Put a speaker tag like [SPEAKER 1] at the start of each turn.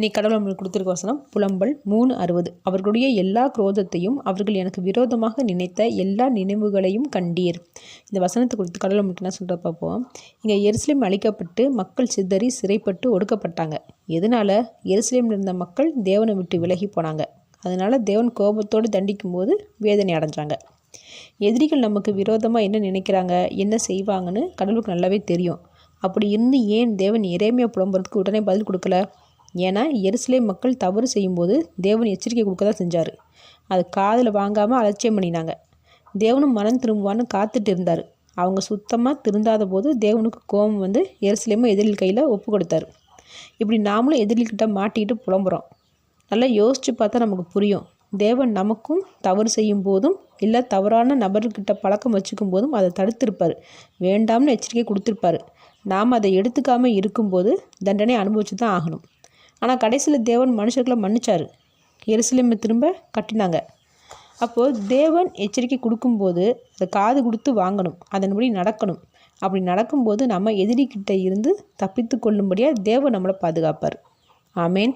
[SPEAKER 1] இன்னைக்கு கடவுள் நம்மளுக்கு கொடுத்துருக்க வசனம் புலம்பல் 3:60. அவர்களுடைய எல்லா குரோதத்தையும் அவர்கள் எனக்கு விரோதமாக நினைத்த எல்லா நினைவுகளையும் கண்டீர். இந்த வசனத்தை கொடுத்து கடவுள் நம்மளுக்கு என்ன சொல்கிற பார்ப்போம். இங்கே எருசலேம் அழிக்கப்பட்டு மக்கள் சிதறி சிறைப்பட்டு ஒடுக்கப்பட்டாங்க. எதனால்? எருசலேமில் இருந்த மக்கள் தேவனை விட்டு விலகி போனாங்க. அதனால் தேவன் கோபத்தோடு தண்டிக்கும் போது வேதனை அடைஞ்சாங்க. எதிரிகள் நமக்கு விரோதமாக என்ன நினைக்கிறாங்க, என்ன செய்வாங்கன்னு கடவுளுக்கு நல்லாவே தெரியும். அப்படி இருந்து ஏன் தேவன் எரேமியா புலம்புறதுக்கு உடனே பதில் கொடுக்கல? ஏன்னா எருசலேம் மக்கள் தவறு செய்யும்போது தேவன் எச்சரிக்கை கொடுக்க தான் செஞ்சார். அது காதில் வாங்காமல் அலட்சியம் பண்ணினாங்க. தேவனும் மனம் திரும்புவான்னு காத்துட்டு இருந்தார். அவங்க சுத்தமாக திருந்தாத போது தேவனுக்கு கோபம் வந்து எருசலேமும் எதிரில் கையில் ஒப்பு கொடுத்தாரு. இப்படி நாமளும் எதிரிகிட்ட மாட்டிக்கிட்டு புலம்புறோம். நல்லா யோசித்து பார்த்தா நமக்கு புரியும். தேவன் நமக்கும் தவறு செய்யும் போதும் இல்லை தவறான நபர்கிட்ட பழக்கம் வச்சுக்கும் போதும் அதை தடுத்திருப்பார். வேண்டாம்னு எச்சரிக்கை கொடுத்துருப்பாரு. நாம் அதை எடுத்துக்காமல் இருக்கும்போது தண்டனை அனுபவிச்சு தான் ஆகணும். ஆனால் கடைசியில் தேவன் மனுஷர்களை மன்னிச்சார். எருசலேமை திரும்ப கட்டினாங்க. அப்போது தேவன் எச்சரிக்கை கொடுக்கும்போது அதை காது கொடுத்து வாங்கணும், அதன்படி நடக்கணும். அப்படி நடக்கும்போது நம்ம எதிரிக்கிட்ட இருந்து தப்பித்து கொள்ளும்படியாக தேவன் நம்மளை பாதுகாப்பார். ஆமேன்.